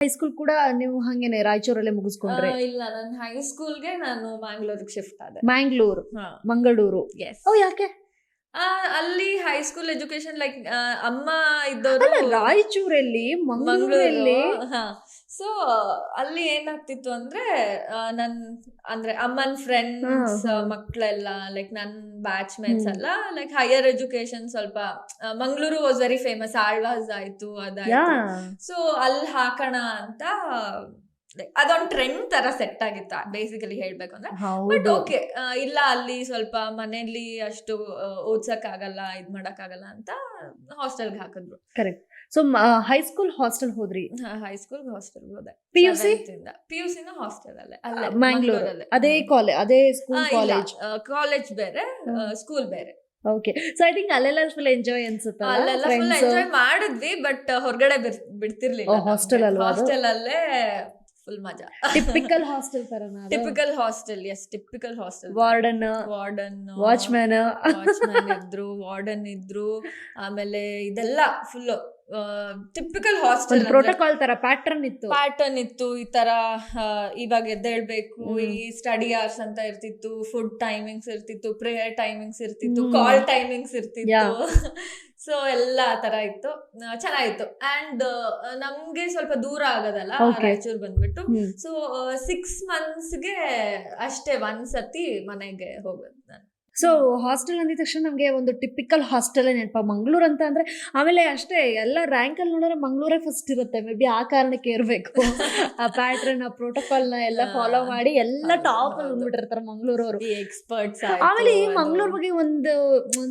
High school ಕೂಡ ನೀವು ಹಂಗೇನೆ ರಾಯಚೂರಲ್ಲೇ ಮುಗಿಸ್ಕೊಂಡ್ರೆ? ಇಲ್ಲ, ನನ್ನ ಹೈಸ್ಕೂಲ್ಗೆ ನಾನು ಮ್ಯಾಂಗ್ಳೂರ್ಗೆ ಶಿಫ್ಟ್ ಆದೆ. ಮ್ಯಾಂಗ್ಳೂರು, ಮಂಗಳೂರು. ಎಸ್. ಯಾಕೆ? ಅಲ್ಲಿ ಹೈಸ್ಕೂಲ್ ಎಜುಕೇಶನ್ ಲೈಕ್ ಅಮ್ಮ ಇದ್ದವರು ರಾಯಚೂರಲ್ಲಿ, ಮಂಗಳೂರು. ಮಂಗಳೂರಲ್ಲಿ. ಸೊ ಅಲ್ಲಿ ಏನಾಗ್ತಿತ್ತು ಅಂದ್ರೆ ಅಂದ್ರೆ ಅಮ್ಮನ್ ಫ್ರೆಂಡ್ಸ್ ಮಕ್ಳೆಲ್ಲ ಲೈಕ್ ನನ್ ಬ್ಯಾಚ್ ಮೇಟ್ಸ್ ಎಲ್ಲ ಲೈಕ್ ಹೈಯರ್ ಎಜುಕೇಶನ್ ಸ್ವಲ್ಪ Mangaluru was very famous. Alvas ಆಯ್ತು, ಅದಾಯ್ತು. ಸೊ ಅಲ್ಲಿ ಹಾಕೋಣ ಅಂತ ಅದೊಂದ್ ಟ್ರೆಂಡ್ ತರ ಸೆಟ್ ಆಗಿತ್ತು ಬೇಸಿಕಲಿ ಹೇಳ್ಬೇಕು ಅಂದ್ರೆ. ಬಟ್ ಓಕೆ, ಇಲ್ಲ ಅಲ್ಲಿ ಸ್ವಲ್ಪ ಮನೇಲಿ ಅಷ್ಟು ಓದ್ಸಕ್ ಆಗಲ್ಲ, ಇದ್ ಮಾಡಕ್ ಆಗಲ್ಲ ಅಂತ ಹಾಸ್ಟೆಲ್ಗೆ ಹಾಕಿದ್ರು. ಕರೆಕ್ಟ್. ಸೊ ಹೈಸ್ಕೂಲ್ ಹಾಸ್ಟೆಲ್ ಹೋದ್ರಿ? ಹೈಸ್ಕೂಲ್ ಹಾಸ್ಟೆಲ್ ಹೋದೆ. PUC ಹಾಸ್ಟೆಲ್ ಅಲ್ಲೇ ಮ್ಯಾಂಗ್ಳೂರಲ್ಲಿ. ಅದೇ ಕಾಲೇಜ್, ಅದೇ ಸ್ಕೂಲ್? ಕಾಲೇಜ್ ಬೇರೆ, ಸ್ಕೂಲ್ ಬೇರೆ. ಓಕೆ. ಸೊ ಐ ಥಿಂಕ್ ಅಲ್ಲೆಲ್ಲ ಫುಲ್ ಎಂಜಾಯ್ ಅನ್ಸುತ್ತೆ. ಅಲ್ಲೆಲ್ಲ ಫುಲ್ ಎಂಜಾಯ್ ಮಾಡಿದ್ವಿ, ಬಟ್ ಹೊರಗಡೆ ಬಿಡ್ತಿರ್ಲಿಲ್ಲ. ಹಾಸ್ಟೆಲ್ ಅಲ್ಲೇ ಫುಲ್ ಮಜಾ. ಟಿಪಿಕಲ್ ಹಾಸ್ಟೆಲ್ ತರ? Typical hostel, yes, typical hostel. Warden, watchman ಇದ್ರು, ವಾರ್ಡನ್ ಇದ್ರು, ಆಮೇಲೆ ಇದೆಲ್ಲ ಫುಲ್ ಟಿಪಿಕಲ್ ಹಾಸ್ಟೆಲ್. ಪ್ರೋಟೋಕಾಲ್ ತರ ಪ್ಯಾಟರ್ನ್ ಇತ್ತು. ಈ ತರ ಇವಾಗ ಎದ್ದೇಳ್ಬೇಕು, ಈ ಸ್ಟಡಿ ಅವರ್ಸ್ ಅಂತ ಇರ್ತಿತ್ತು, ಫುಡ್ ಟೈಮಿಂಗ್ಸ್ ಇರ್ತಿತ್ತು, ಪ್ರೇಯರ್ ಟೈಮಿಂಗ್ಸ್ ಇರ್ತಿತ್ತು, ಕಾಲ್ ಟೈಮಿಂಗ್ಸ್ ಇರ್ತಿತ್ತು. ಸೊ ಎಲ್ಲ ತರ ಇತ್ತು, ಚೆನ್ನಾಗಿತ್ತು. ಅಂಡ್ ನಮ್ಗೆ ಸ್ವಲ್ಪ ದೂರ ಆಗೋದಲ್ಲ ರಾಯಚೂರ್ ಬಂದ್ಬಿಟ್ಟು. ಸೊ 6 monthsಗೆ ಅಷ್ಟೇ ಒಂದ್ಸತಿ ಮನೆಗೆ ಹೋಗೋದು ನಾನು. ಸೊ ಹಾಸ್ಟೆಲ್ ಅಂದಿದ ತಕ್ಷಣ ನಮಗೆ ಒಂದು ಟಿಪಿಕಲ್ ಹಾಸ್ಟೆಲ್ ನೆನಪ. ಮಂಗಳೂರು ಅಂತ ಅಂದ್ರೆ ಆಮೇಲೆ ಅಷ್ಟೇ ಎಲ್ಲ ರ್ಯಾಂಕ್ ಅಲ್ಲಿ ನೋಡಿದ್ರೆ ಮಂಗಳೂರೇ ಫಸ್ಟ್ ಇರುತ್ತೆ. ಮೇ ಬಿ ಆ ಕಾರಣಕ್ಕೆ ಇರಬೇಕು. ಆ ಪ್ಯಾಟ್ರನ್, ಆ ಪ್ರೋಟೋಕಾಲ್ ನ ಎಲ್ಲ ಫಾಲೋ ಮಾಡಿ ಎಲ್ಲ ಟಾಪ್ ಅಲ್ಲಿ ಬಂದ್ಬಿಟ್ಟಿರ್ತಾರೆ ಮಂಗಳೂರವರು, ಎಕ್ಸ್ಪರ್ಟ್ಸ್. ಆಮೇಲೆ ಈ ಮಂಗಳೂರು ಬಗ್ಗೆ ಒಂದು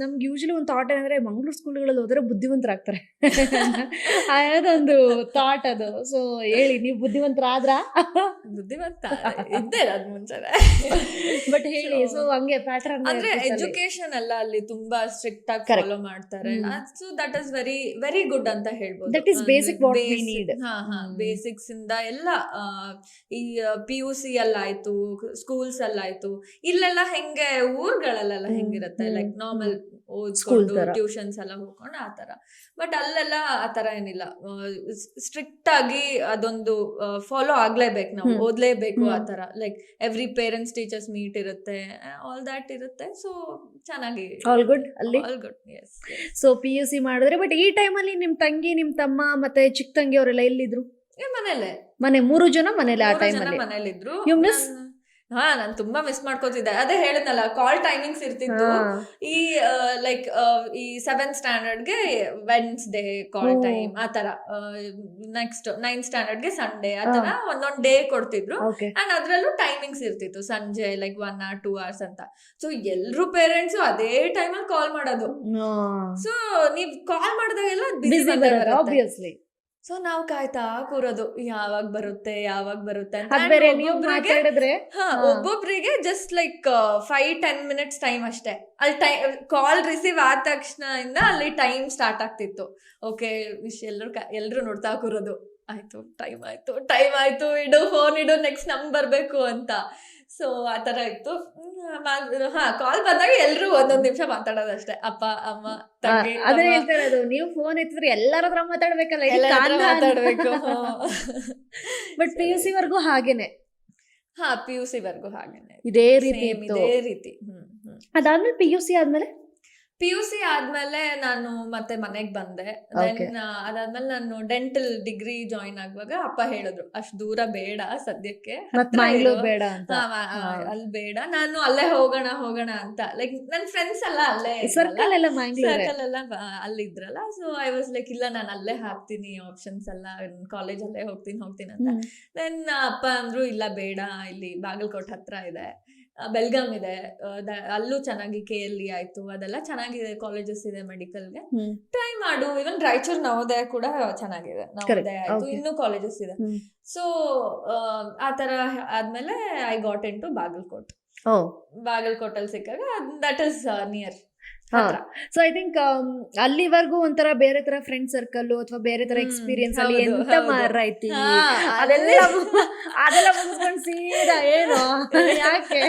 ನಮ್ಗೆ ಯೂಶಲಿ ಒಂದು ಥಾಟ್ ಏನಂದ್ರೆ ಮಂಗಳೂರು ಸ್ಕೂಲ್ಗಳಲ್ಲಿ ಹೋದ್ರೆ ಬುದ್ಧಿವಂತರಾಗ್ತಾರೆ ಅನ್ನೋದೊಂದು ಥಾಟ್ ಅದು. ಸೊ ಹೇಳಿ, ನೀವು ಬುದ್ಧಿವಂತರಾದ್ರ? ಬುದ್ಧಿವಂತ ಇದ್ದೆ ಅದ್ ಮುಂಚೆನೆ, ಬಟ್ ಹೇಳಿ. ಸೊ ಹಂಗೆ ಪ್ಯಾಟ್ರನ್ ಅಂದ್ರೆ ಎಜುಕೇಶನ್ ಎಲ್ಲ ಅಲ್ಲಿ ತುಂಬಾ ಸ್ಟ್ರಿಕ್ಟ್ ಆಗಿ ಫಾಲೋ ಮಾಡ್ತಾರೆ. So that is very very good ಅಂತ ಹೇಳ್ಬೋದು. That is basic what we need. Basics ಇಂದ ಎಲ್ಲ ಈ PUC ಅಲ್ಲಾಯ್ತು, ಸ್ಕೂಲ್ಸ್ ಅಲ್ಲಾಯ್ತು. ಇಲ್ಲೆಲ್ಲ ಹೆಂಗೆ ಊರ್ಗಳಲ್ಲೆಲ್ಲ ಹೆಂಗಿರುತ್ತೆ ಲೈಕ್ ನಾರ್ಮಲ್ ಓದ್ಕೊಂಡು ಟ್ಯೂಷನ್ಸ್ ಎಲ್ಲ ಹೋಗ್ಕೊಂಡು ಆ ತರ. ಬಟ್ ಅಲ್ಲೆಲ್ಲ ಆ ತರ ಏನಿಲ್ಲ, ಸ್ಟ್ರಿಕ್ಟ್ ಆಗಿ ಅದೊಂದು ಫಾಲೋ ಆಗ್ಲೇಬೇಕು, ನಾವು ಓದ್ಲೇಬೇಕು ಆ ತರ. Like every parents teachers meet ಇರುತ್ತೆ, ಆಲ್ ದಟ್ ಇರುತ್ತೆ. ಸೊ ಚೆನ್ನಾಗಿ ಆಲ್ ಗುಡ್ ಅಲ್ಲಿ. All good, yes. So PUC ಮಾಡಿದ್ರೆ, ಬಟ್ ಈ ಟೈಮಲ್ಲಿ ನಿಮ್ ತಂಗಿ, ನಿಮ್ ತಮ್ಮ ಮತ್ತೆ ಚಿಕ್ಕ ತಂಗಿ ಅವರೆಲ್ಲ ಎಲ್ಲಿದ್ರು? ಮನೆ 3 ಜನ ಮನೇಲಿ ಆ ಟೈಮಲ್ಲಿ ಮನೇಲಿದ್ರು. You miss? ನಾನು ತುಂಬಾ ಮಿಸ್ ಮಾಡ್ಕೋತಿದ್ದೆ. ಅದೇ ಹೇಳಿದ್ನಲ್ಲ, ಕಾಲ್ ಟೈಮಿಂಗ್ಸ್ ಇರ್ತಿತ್ತು. ಈ ಲೈಕ್ ಈ 7th ಸ್ಟ್ಯಾಂಡರ್ಡ್ಗೆ ವೆನ್ಸ್ಡೇ ಕಾಲ್ ಟೈಮ್, ಆ ತರ. ನೆಕ್ಸ್ಟ್ 9th ಸ್ಟ್ಯಾಂಡರ್ಡ್ಗೆ ಸಂಡೇ, ಆ ತರ ಒಂದೊಂದ್ ಡೇ ಕೊಡ್ತಿದ್ರು. ಅಂಡ್ ಅದ್ರಲ್ಲೂ ಟೈಮಿಂಗ್ಸ್ ಇರ್ತಿತ್ತು, ಸಂಜೆ ಲೈಕ್ 1 or 2 hours ಅಂತ. ಸೊ ಎಲ್ರು ಪೇರೆಂಟ್ಸ್ ಅದೇ ಟೈಮಲ್ಲಿ ಕಾಲ್ ಮಾಡೋದು. ಸೊ ನೀವ್ ಕಾಲ್ ಮಾಡಿದಾಗೆಲ್ಲ ಬಿಸಿ ಆಬ್ವಿಯಸ್ಲಿ. ಸೊ ನಾವು ಕಾಯ್ತಾ ಕೂರೋದು, ಯಾವಾಗ ಬರುತ್ತೆ ಅಂತ. ಒಬ್ಬೊಬ್ರಿಗೆ ಜಸ್ಟ್ ಲೈಕ್ 5-10 minutes ಟೈಮ್ ಅಷ್ಟೇ. ಅಲ್ಲಿ ಕಾಲ್ ರಿಸೀವ್ ಆದ ತಕ್ಷಣ ಇಂದ ಅಲ್ಲಿ ಟೈಮ್ ಸ್ಟಾರ್ಟ್ ಆಗ್ತಿತ್ತು. ಓಕೆ, ಎಲ್ರು ನೋಡ್ತಾ ಕೂರೋದು, ಆಯ್ತು ಟೈಮ್ ಆಯ್ತು, ಫೋನ್ ಇಡು, ನೆಕ್ಸ್ಟ್ ನಮ್ಗೆ ಬರ್ಬೇಕು ಅಂತ. ಸೊ ಆ ತರ ಇತ್ತು. ಕಾಲ್ ಬಂದಾಗ ಎಲ್ರು 1 ನಿಮಿಷ ಮಾತಾಡೋದಷ್ಟೇ, ಅಪ್ಪ ಅಮ್ಮ ತಂಗಿ. ಅದೇ ಹೇಳ್ತಾ ಇರೋದು, ನೀವು ಫೋನ್ ಎತ್ತಿದ್ರೆ ಎಲ್ಲರ ಹತ್ರ ಮಾತಾಡ್ಬೇಕಲ್ಲ, ಮಾತಾಡ್ಬೇಕು. ಬಟ್ PUC ವರ್ಗೂ ಹಾಗೇನೆ? PUC ವರ್ಗೂ ಹಾಗೇನೆ, ಇದೇ ರೀತಿ. ಅದಾದ್ಮೇಲೆ PUC ಆದ್ಮೇಲೆ ನಾನು ಮತ್ತೆ ಮನೆಗ್ ಬಂದೆ. ಅದಾದ್ಮೇಲೆ ನಾನು ಡೆಂಟಲ್ ಡಿಗ್ರಿ ಜಾಯಿನ್ ಆಗುವಾಗ ಅಪ್ಪ ಹೇಳಿದ್ರು, ಅಷ್ಟ್ ದೂರ ಬೇಡ ಸದ್ಯಕ್ಕೆ, ಬೇಡ ಅಂತ. ಅಲ್ಲಿ ಬೇಡ, ನಾನು ಅಲ್ಲೇ ಹೋಗೋಣ ಅಂತ. ಲೈಕ್ ನನ್ ಫ್ರೆಂಡ್ಸ್ ಎಲ್ಲ ಅಲ್ಲೇ ಸರ್ಕಲ್ ಎಲ್ಲ ಅಲ್ಲಿದ್ರಲ್ಲ. ಸೊ ಐ ವಾಸ್ ಲೈಕ್, ಇಲ್ಲ ನಾನು ಅಲ್ಲೇ ಹಾಕ್ತೀನಿ, ಆಪ್ಷನ್ಸ್ ಎಲ್ಲ ಕಾಲೇಜ್ ಅಲ್ಲೇ ಹೋಗ್ತೀನಿ ಅಂತ. ದೆನ್ ಅಪ್ಪ ಅಂದ್ರು, ಇಲ್ಲ ಬೇಡ, ಇಲ್ಲಿ ಬಾಗಲಕೋಟೆ ಹತ್ರ ಇದೆ, ಬೆಲ್ಗಾಮ್ ಇದೆ, ಅಲ್ಲೂ ಚೆನ್ನಾಗಿ KLE ಆಯ್ತು, ಅದೆಲ್ಲ ಚೆನ್ನಾಗಿದೆ, ಕಾಲೇಜಸ್ ಇದೆ ಮೆಡಿಕಲ್ಗೆ, ಟ್ರೈ ಮಾಡು. ಇವನ್ ರಾಯಚೂರ್ ನವೋದಯ ಕೂಡ ಚೆನ್ನಾಗಿದೆ, ನವೋದಯ ಆಯ್ತು, ಇನ್ನೂ ಕಾಲೇಜಸ್ ಇದೆ. ಸೊ ಆ ತರ ಆದ್ಮೇಲೆ I got into Bagalkot. ಬಾಗಲಕೋಟಲ್ಲಿ ಸಿಕ್ಕಾಗ that is near. So I think ಅಲ್ಲಿವರೆಗೂ ಒಂಥರ ಬೇರೆ ತರ ಫ್ರೆಂಡ್ ಸರ್ಕಲ್ ಅಥವಾ ಬೇರೆ ತರ ಎಕ್ಸ್ಪೀರಿಯನ್ಸ್ ಅಲ್ಲಿ ಹೌದು, ಎಂತ ಹೌದು. ಮಾರೈತಿ ಹಾ, ಅದೆಲ್ಲ ಅದೆಲ್ಲ ಮುಗಿಸ್ಕೊಂಡು ಸೀದಾ ಏನು ಯಾಕೆ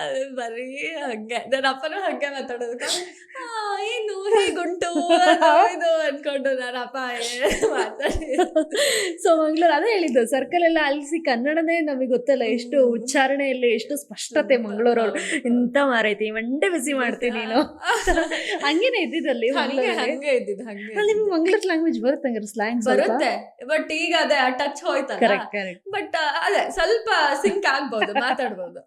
ಅದು ಬರೀ ಹಂಗೆ ನನ್ನ ಅಪ್ಪನೂ ಹಂಗೆ ಮಾತಾಡೋದು ಏನು ಹೇಗುಂಟು ಇದು ಅನ್ಕೊಂಡು ನನ್ನ ಅಪ್ಪ ಮಾತಾಡಿ. ಸೊ ಮಂಗ್ಳೂರ್ ಅದೇ ಹೇಳಿದ್ದು ಸರ್ಕಲ್ ಎಲ್ಲ ಅಲಿಸಿ ಕನ್ನಡನೇ ನಮಗೆ ಗೊತ್ತಲ್ಲ ಎಷ್ಟು ಉಚ್ಚಾರಣೆಯಲ್ಲಿ ಎಷ್ಟು ಸ್ಪಷ್ಟತೆ ಮಂಗಳೂರವ್ರು ಇಂತ ಮಾರೈತಿ ಮಂಡೆ ಬಿಸಿ ಮಾಡ್ತೀನಿ ನೀನು ಹಂಗೇನೆ ಇದ್ದಿದ್ದಲ್ಲಿ ಹಂಗೆ ಇದ್ದಿದ್ದು ಹಂಗೆ ನಿಮ್ಗೆ ಮಂಗಳೂರು ಲ್ಯಾಂಗ್ವೇಜ್ ಬರುತ್ತೆ ಹಂಗಾರೆ ಸ್ಲ್ಯಾಂಗ್ ಬರುತ್ತೆ ಬಟ್ ಈಗ ಅದೇ ಟಚ್ ಹೋಯ್ತಲ್ಲ ಕರೆಕ್ಟ್ ಕರೆಕ್ಟ್ ಬಟ್ ಅದೇ ಸ್ವಲ್ಪ ಸಿಂಕ್ ಆಗ್ಬೋದು ಮಾತಾಡ್ಬೋದು.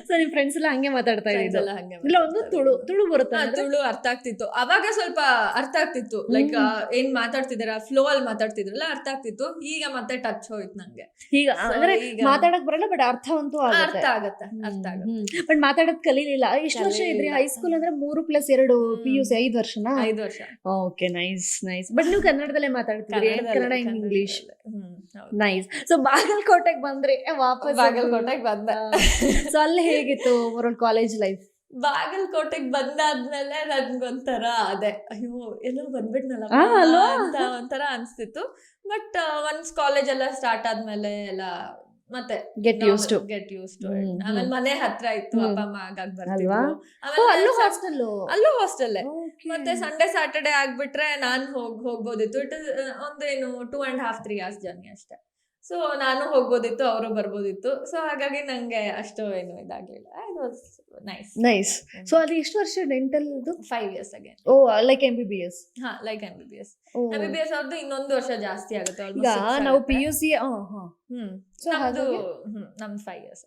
ಸೊ ನಿಮ್ ಫ್ರೆಂಡ್ಸ್ ಎಲ್ಲ ಹಂಗೆ ಮಾತಾಡ್ತಾ ಇದ್ದಿದ್ದು ಎಲ್ಲ ಹಂಗೆ ಇಲ್ಲ ಒಂದು ತುಳು ಬರುತ್ತೆ ತುಳು ಅರ್ಥ ಆಗ್ತಿತ್ತು ಅವಾಗ ಸ್ವಲ್ಪ ಅರ್ಥ ಆಗ್ತಿತ್ತು ಲೈಕ್ ಏನ್ ಮಾತಾಡ್ತಿದಾರ ಫ್ಲೋ ಅಲ್ಲಿ ಮಾತಾಡ್ತಿದ್ರಲ್ಲ ಅರ್ಥ ಆಗ್ತಿತ್ತು. ಈಗ ಮತ್ತೆ ಟಚ್ ಹೋಯ್ತು ನಂಗೆ. ಈಗ ಅಂದ್ರೆ ಮಾತಾಡಕ್ ಬರಲ್ಲ ಬಟ್ ಅರ್ಥವಂತೂ ಅರ್ಥ ಆಗತ್ತೆ ಬಟ್ ಮಾತಾಡೋದ್ ಕಲೀಲಿಲ್ಲ. ಎಷ್ಟು ವರ್ಷ ಇದ್ರಿ ಹೈಸ್ಕೂಲ್ ಅಂದ್ರೆ 3+2 PUC 5 ವರ್ಷನಾ? 5 ವರ್ಷ. Okay nice nice. ಬಟ್ ನೀವು ಕನ್ನಡದಲ್ಲೇ ಮಾತಾಡ್ತಿದ್ರಿ ಕನ್ನಡ ಇಂಗ್ಲಿಷ್ ನೈಸ್. ಸೊ ಬಾಗಲಕೋಟೆಗೆ ಬಂದ್ರಿ ವಾಪಸ್ ಬಾಗಲಕೋಟೆಗೆ ಬಂದ. ಸೊ ಅಲ್ಲಿ ಹೇಗಿತ್ತು ಓವರಾಲ್ ಕಾಲೇಜ್ ಲೈಫ್? ಬಾಗಲಕೋಟೆಗೆ ಬಂದಾದ್ಮೇಲೆ ನನ್ಗೊಂಥರ ಅದೇ ಅಯ್ಯೋ ಎಲ್ಲೋ ಬಂದ್ಬಿಟ್ನಲ್ಲ ಅಂತ ಒಂಥರ ಅನ್ಸ್ತಿತ್ತು. ಬಟ್ ಒನ್ಸ್ ಕಾಲೇಜ್ ಎಲ್ಲ ಸ್ಟಾರ್ಟ್ ಆದ್ಮೇಲೆ ಎಲ್ಲ ಮತ್ತೆ ಗೆಟ್ ಯೂಸ್ ಟು ಆಮೇಲೆ ಮನೆ ಹತ್ರ ಇತ್ತು ಅಪ್ಪ ಅಮ್ಮ ಆಗಾಗ್ ಬರ್ತಿದ್ರು. ಅಲ್ಲೂ ಹಾಸ್ಟೆಲ್ ಅಲ್ಲೂ ಹಾಸ್ಟೆಲ್ ಮತ್ತೆ ಸಂಡೇ ಸ್ಯಾಟರ್ಡೆ ಆಗ್ಬಿಟ್ರೆ ನಾನ್ ಹೋಗ್ಬೋದಿತ್ತು. ಇಟ್ ಒಂದೇನು 2.5 3 hours ಜರ್ನಿ ಅಷ್ಟೇ. ಸೊ ನಾನು ಹೋಗ್ಬೋದಿತ್ತು ಅವರು ಬರ್ಬೋದಿತ್ತು. ಸೊ ಹಾಗಾಗಿ ನಂಗೆ ಅಷ್ಟು ಏನು ಇದಾಗ್ಲಿಲ್ಲ. Nice nice. ಸೊ ಅದು ಎಷ್ಟು ವರ್ಷ ಡೆಂಟಲ್ 5 years ಅಗೇನ್. ಓ ಲೈಕ್ MBBS. ಹಾ ಲೈಕ್ MBBS. MBBS ಅವ್ರದ್ದು ಇನ್ನೊಂದು ವರ್ಷ ಜಾಸ್ತಿ ಆಗುತ್ತೆ. ಈಗ ನಾವು PUC ನಮ್ದು 5 years